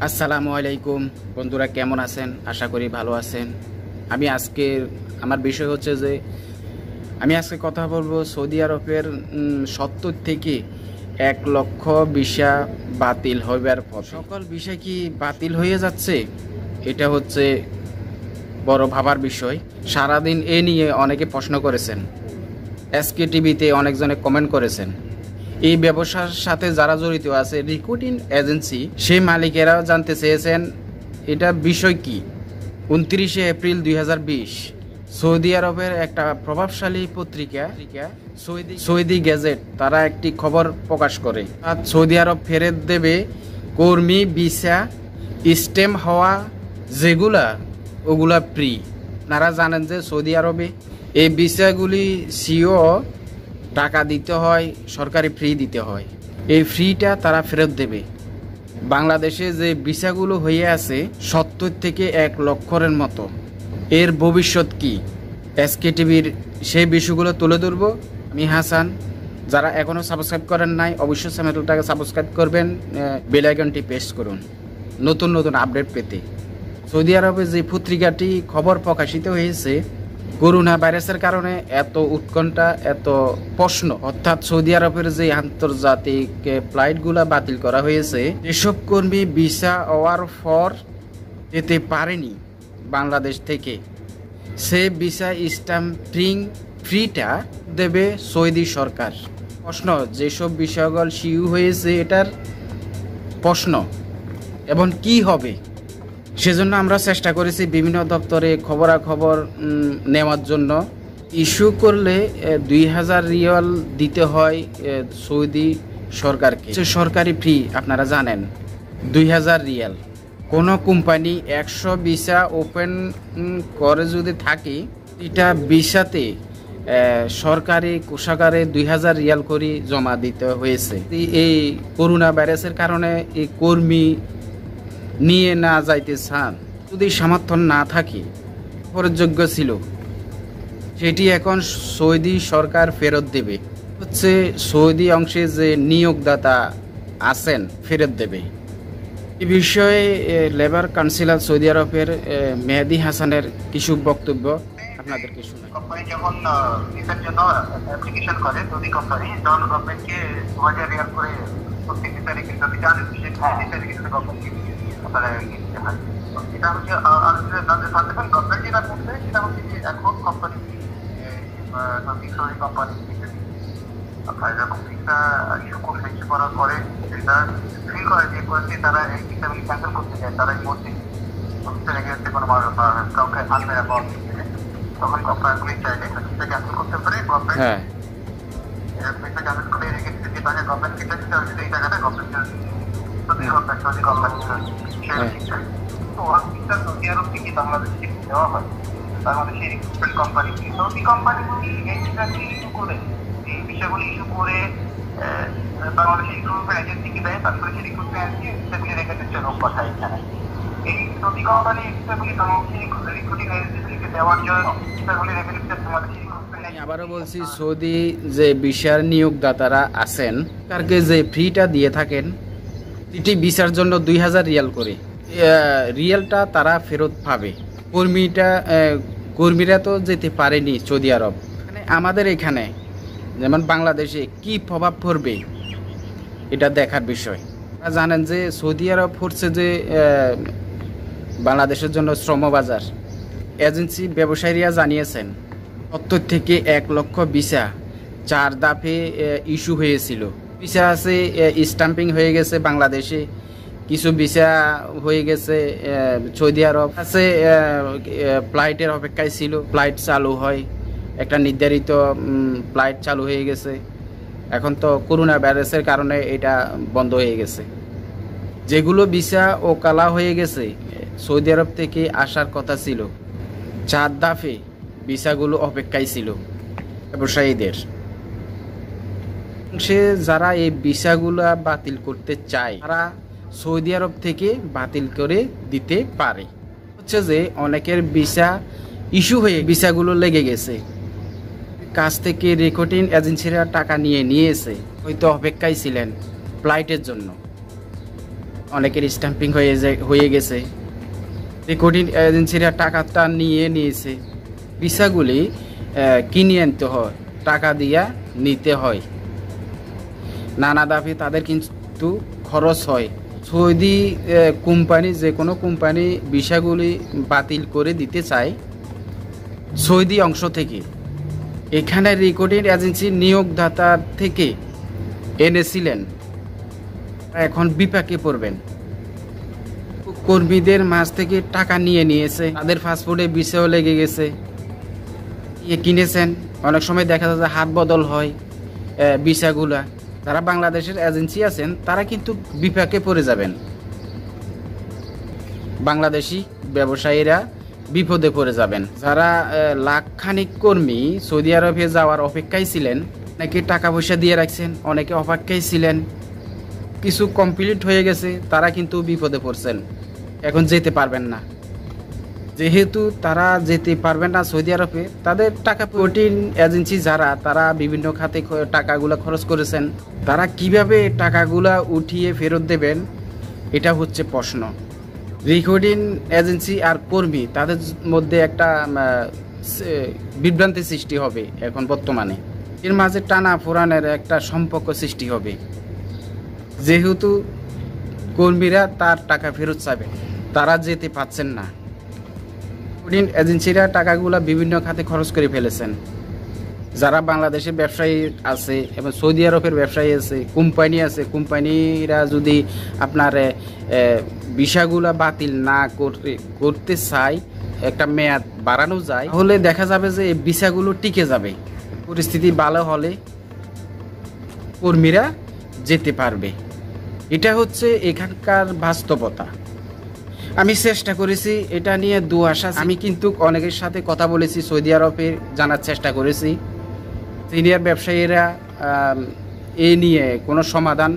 আসসালামু আলাইকুম বন্ধুরা, কেমন আছেন? আশা করি ভালো আছেন। আমার বিষয় হচ্ছে যে আমি আজকে কথা বলবো সৌদি আরবের 70 থেকে 1 লক্ষ ভিসা বাতিল হইবার পর সকল ভিসা কি বাতিল হয়ে যাচ্ছে? এটা হচ্ছে বড় ভাবার বিষয়। সারাদিন এ নিয়ে অনেকে প্রশ্ন করেছেন, এসকে টিভিতে অনেকজনে কমেন্ট করেছেন। এই ব্যবসার সাথে যারা জড়িত আছে, রিক্রুটিং এজেন্সি, সেই মালিকেরাও জানতে চেয়েছেন এটা বিষয় কি। 29 এপ্রিল 2020 সৌদি আরবের একটা প্রভাবশালী পত্রিকা সৌদি গেজেট তারা একটি খবর প্রকাশ করে, সৌদি আরব ফেরত দেবে কর্মী ভিসা স্টেম হওয়া ওগুলা ফ্রি। আপনারা জানেন যে সৌদি আরবে এই ভিসাগুলি টাকা দিতে হয়, সরকারি ফ্রি দিতে হয়। এই ফ্রিটা তারা ফেরত দেবে। বাংলাদেশে যে ভিসাগুলো হয়ে আছে 70 থেকে 1 লক্ষের মতো, এর ভবিষ্যৎ কি? এসকে টিভির সেই বিষয়গুলো তুলে ধরবো। আমি হাসান। যারা এখনও সাবস্ক্রাইব করেন নাই, অবশ্যই চ্যানেলটাকে সাবস্ক্রাইব করবেন, বেল আইকনটি প্রেস করুন নতুন নতুন আপডেট পেতে। সৌদি আরবে যে পত্রিকাটি খবর প্রকাশিত হয়েছে, করোনা ভাইরাসের কারণে এত উৎকণ্ঠা, এত প্রশ্ন, অর্থাৎ সৌদি আরবের যে আন্তর্জাতিক ফ্লাইটগুলো বাতিল করা হয়েছে, যেসব কর্মী ভিসা হওয়ার পর যেতে পারেনি বাংলাদেশ থেকে, সে ভিসা স্ট্যাম্পিং ফ্রিটা দেবে সৌদি সরকার। প্রশ্ন, যেসব বিষয়গুলো শিউ হয়েছে এটার প্রশ্ন এবং কি হবে, সেজন্য আমরা চেষ্টা করেছি বিভিন্ন দপ্তরে খবরাখবর নেওয়ার জন্য। ইস্যু করলে 2000 রিয়াল দিতে হয় সৌদি সরকারকে। সরকারি ফি আপনারা জানেন 2000 রিয়াল। কোনো কোম্পানি 100 ভিসা ওপেন করে যদি থাকে, এটা ভিসাতে সরকারি কোষাগারে 2000 রিয়াল করে জমা দিতে হয়েছে। এই করোনা ভাইরাসের কারণে এই কর্মী নিয়ে না যাইতে চান, যদি সামর্থ্য না থাকে, যোগ্য ছিল, সেটি এখন সৌদি সরকার ফেরত দেবে। হচ্ছে সৌদি অংশে যে নিয়োগদাতা আছেন ফেরত দেবে। এই বিষয়ে লেবার কাউন্সিলর সৌদি আরবের মেহেদি হাসানের কিছু বক্তব্য আপনাদেরকে শোনাই। কোম্পানি যখন ভিসার জন্য অ্যাপ্লিকেশন করে, সৌদি কোম্পানি তখন গভর্নমেন্টকে 2000 রিয়াল করে প্রত্যেক তারিখে যদি জানেন সেই তারিখে গভর্নমেন্টকে আপনারা দিতে হয়। এটা হচ্ছে গভর্নমেন্ট যেটা করছে সেটা হচ্ছে যে এখন কোম্পানি সৌদি কোম্পানি আপনার যখন ভিসা ইস্যু করছে, ইস্যু করার পরে সেটা ফিল করে যে করছে তারা এই ভিসাগুলি ক্যান্সেল করতে চায়, তারা এই মধ্যে কোনো কাউকে আনবে না পাওয়া, তখন কোম্পানিগুলি চাইলে ভিসা ক্যান্সেল করতে পারে। গভর্নমেন্ট ভিসা ক্যান্সেল করে রেখে দিতে, যে টাকা গভর্নমেন্টকে দিতে হবে সেই টাকাটা গভর্নমেন্ট সৌদি কোম্পানি চায়। তো ভিসা সৌদি আরব থেকে বাংলাদেশকে দেওয়া হয়, বাংলাদেশের রিক্রুটমেন্ট কোম্পানি, সৌদি কোম্পানিগুলি এই ভিসাগুলি ইস্যু করে, এই ভিসাগুলি ইস্যু করে বাংলাদেশের রিক্রুটমেন্ট এজেন্সিকে দেয়, তারপরে সেই রিক্রুটমেন্ট এজেন্সি ভিসাগুলি রেখে দিচ্ছে লোক পাঠায় এখানে। এই সৌদি কোম্পানি ভিসাগুলি বাংলাদেশের রিক্রুটিং এজেন্সিগুলিকে দেওয়ার জন্য ভিসাগুলি রেখে দিচ্ছে বাংলাদেশের রিক্রুটমেন্ট। আমি আবারও বলছি, সৌদি যে ভিসার নিয়োগদাতারা আছেন তারকে যে ফ্রিটা দিয়ে থাকেন, এটি ভিসার জন্য 2000 রিয়াল করে, রিয়ালটা তারা ফেরত পাবে। কর্মীরা তো যেতে পারেনি সৌদি আরব। আমাদের এখানে যেমন বাংলাদেশে কি প্রভাব পড়বে এটা দেখার বিষয়। আপনারা জানেন যে সৌদি আরব হচ্ছে যে বাংলাদেশের জন্য শ্রমবাজার। এজেন্সি ব্যবসায়ীরা জানিয়েছেন 70 থেকে 1 লক্ষ ভিসা 4 ধাপে ইস্যু হয়েছিল। ভিসা আছে স্ট্যাম্পিং হয়ে গেছে বাংলাদেশে, কিছু ভিসা হয়ে গেছে সৌদি আরব আছে, ফ্লাইটের অপেক্ষায় ছিল, ফ্লাইট চালু হয়, একটা নির্ধারিত ফ্লাইট চালু হয়ে গেছে। এখন তো করোনা ভাইরাসের কারণে এটা বন্ধ হয়ে গেছে। যেগুলো ভিসা ও কালা হয়ে গেছে, সৌদি আরব থেকে আসার কথা ছিল, 4 ধাপে ভিসাগুলো অপেক্ষায় ছিল ব্যবসায়ীদের। যারা এই ভিসাগুলো বাতিল করতে চায় তারা সৌদি আরব থেকে বাতিল করে দিতে পারে। হচ্ছে যে অনেকের ভিসা ইস্যু হয়ে ভিসাগুলো লেগে গেছে, কাছ থেকে রিক্রুটিং এজেন্সিরা টাকা নিয়েছে, হয়তো অপেক্ষায় ছিলেন ফ্লাইটের জন্য। অনেকের স্ট্যাম্পিং হয়ে গেছে। রেকর্ডিং এজেন্সিরা টাকাটা নিয়েছে, ভিসাগুলি কিনে আনতে হয়, টাকা দিয়া নিতে হয়, নানা দাফে তাদের কিন্তু খরচ হয়। সৌদি কোম্পানি, যে কোনো কোম্পানি ভিসাগুলি বাতিল করে দিতে চায় সৌদি অংশ থেকে। এখানে রেকর্ডিং এজেন্সি নিয়োগদাতার থেকে এনেছিলেন, এখন বিপাকে পড়বেন। কর্মীদের মাঝ থেকে টাকা নিয়েছে, তাদের পাসপোর্টে ভিসাও লেগে গেছে, কিনেছেন। অনেক সময় দেখা যায় যে হাত বদল হয় ভিসাগুলা। যারা বাংলাদেশের এজেন্সি আছেন তারা কিন্তু বিপাকে পড়ে যাবেন, বাংলাদেশি ব্যবসায়ীরা বিপদে পড়ে যাবেন। যারা লাখখানিক কর্মী সৌদি আরবে যাওয়ার অপেক্ষায় ছিলেন, অনেকে টাকা পয়সা দিয়ে রাখছেন, অনেকে অপেক্ষায় ছিলেন, কিছু কমপ্লিট হয়ে গেছে, তারা কিন্তু বিপদে পড়ছেন, এখন যেতে পারবেন না। যেহেতু তারা যেতে পারবেন না সৌদি আরবে, তাদের টাকা প্রোটিন এজেন্সি যারা, তারা বিভিন্ন খাতে টাকাগুলো খরচ করেছেন, তারা কিভাবে টাকাগুলা উঠিয়ে ফেরত দেবেন, এটা হচ্ছে প্রশ্ন। রেকর্ডিং এজেন্সি আর কর্মী, তাদের মধ্যে একটা বিভ্রান্তি সৃষ্টি হবে এখন বর্তমানে। এর মাঝে টানা ফোরানের একটা সম্পর্ক সৃষ্টি হবে, যেহেতু কর্মীরা তার টাকা ফেরত চাবে, তারা যেতে পারছেন না। রেকর্ডিং এজেন্সিরা টাকাগুলো বিভিন্ন খাতে খরচ করে ফেলেছেন। যারা বাংলাদেশের ব্যবসায়ী আছে এবং সৌদি আরবের ব্যবসায়ী আছে, কোম্পানি আছে, কোম্পানিরা যদি আপনার ভিসাগুলা বাতিল না করতে চায়, একটা মেয়াদ বাড়ানো যায়, তাহলে দেখা যাবে যে এই ভিসাগুলো টিকে যাবে। পরিস্থিতি ভালো হলে কর্মীরা যেতে পারবে। এটা হচ্ছে এখানকার বাস্তবতা। আমি চেষ্টা করেছি এটা নিয়ে দুআশা। আমি কিন্তু অনেকের সাথে কথা বলেছি, সৌদি আরবে জানার চেষ্টা করেছি। সিনিয়র ব্যবসায়ীরা এ নিয়ে কোনো সমাধান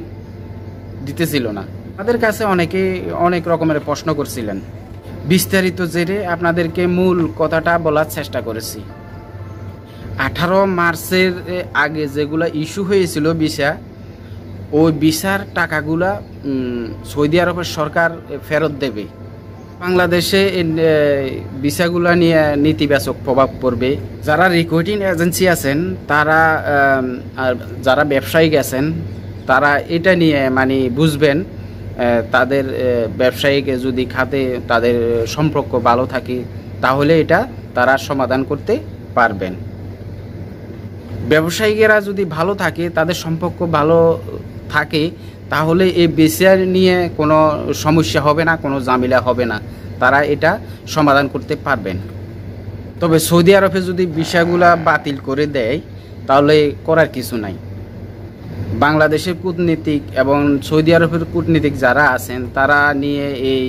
দিতেছিল না। আমাদের কাছে অনেকে অনেক রকমের প্রশ্ন করছিলেন। বিস্তারিত জেনে আপনাদেরকে মূল কথাটা বলার চেষ্টা করেছি। 18 মার্চের আগে যেগুলো ইস্যু হয়েছিল ভিসা, ওই ভিসার টাকাগুলা সৌদি আরবের সরকার ফেরত দেবে। বাংলাদেশে ভিসাগুলা নিয়ে নেতিবাচক প্রভাব পড়বে। যারা রেকর্ডিং এজেন্সি আছেন, তারা যারা ব্যবসায়ী গেছেন, তারা এটা নিয়ে মানে বুঝবেন, তাদের ব্যবসায়িক যদি খাতে তাদের সম্পর্ক ভালো থাকে, তাহলে এটা তারা সমাধান করতে পারবেন। ব্যবসায়িকেরা যদি ভালো থাকে, তাদের সম্পর্ক ভালো থাকে, তাহলে এই ভিসা নিয়ে কোনো সমস্যা হবে না, কোনো ঝামেলা হবে না, তারা এটা সমাধান করতে পারবেন। তবে সৌদি আরবে যদি ভিসাগুলা বাতিল করে দেয়, তাহলে করার কিছু নাই। বাংলাদেশের কূটনীতিক এবং সৌদি আরবের কূটনীতিক যারা আছেন, তারা নিয়ে এই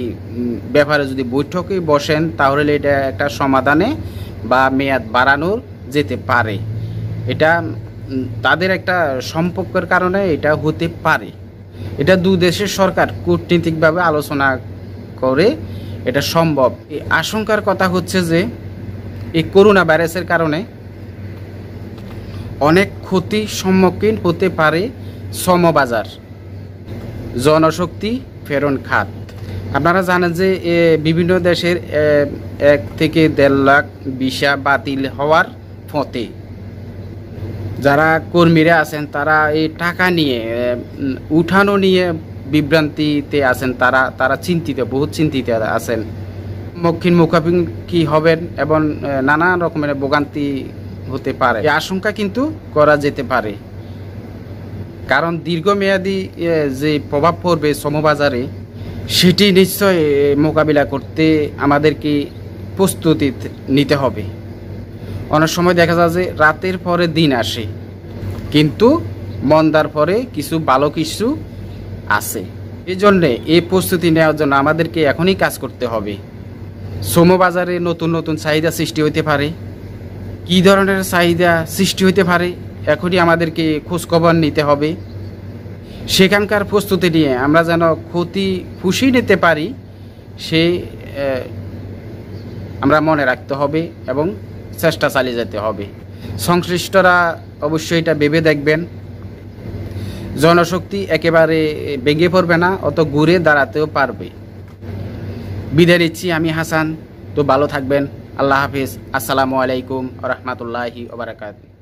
ব্যাপারে যদি বৈঠকে বসেন, তাহলে এটা একটা সমাধানে বা মেয়াদ বাড়ানোর যেতে পারে। এটা তাদের একটা সম্পর্কের কারণে এটা হতে পারে। এটা দুই দেশের সরকার কূটনীতিকভাবে আলোচনা করে এটা সম্ভব। এই আশঙ্কার কথা হচ্ছে যে এই করোনা ভাইরাসের কারণে অনেক ক্ষতির সম্মুখীন হতে পারে শ্রমবাজার, জনশক্তি প্রেরণ খাত। আপনারা জানেন যে বিভিন্ন দেশের 1 থেকে 1.5 লাখ ভিসা বাতিল হওয়ার পথে। যারা কর্মীরা আছেন, তারা এই টাকা নিয়ে উঠানো নিয়ে বিভ্রান্তিতে আছেন, তারা চিন্তিত, বহুত চিন্তিত আছেন। মুখোমুখি হবেন এবং নানা রকমের ভোগান্তি হতে পারে। এই আশঙ্কা কিন্তু করা যেতে পারে, কারণ দীর্ঘমেয়াদী যে প্রভাব পড়বে শ্রমবাজারে, সেটি নিশ্চয় মোকাবিলা করতে আমাদেরকে প্রস্তুতি নিতে হবে। অনেক সময় দেখা যায় যে রাতের পরে দিন আসে, কিন্তু মন্দার পরে কিছু ভালো কিছু আছে। এই জন্যে এই প্রস্তুতি নেওয়ার জন্য আমাদেরকে এখনই কাজ করতে হবে। শ্রমবাজারে নতুন নতুন চাহিদা সৃষ্টি হতে পারে। কী ধরনের চাহিদা সৃষ্টি হতে পারে, এখনই আমাদেরকে খোঁজখবর নিতে হবে। সেখানকার প্রস্তুতি নিয়ে আমরা যেন ক্ষতি পুষিয়ে নিতে পারি, সে আমরা মনে রাখতে হবে এবং চেষ্টা চালিয়ে যেতে হবে। সংশ্লিষ্টরা অবশ্যই এটা ভেবে দেখবেন জনশক্তি একেবারে ভেঙে পড়বে না, অত ঘুরে দাঁড়াতেও পারবে। বিদায় নিচ্ছি আমি হাসান। তো ভালো থাকবেন। আল্লাহ হাফিজ। আসসালামু আলাইকুম ওয়া রাহমাতুল্লাহি ওয়া বারাকাতুহু।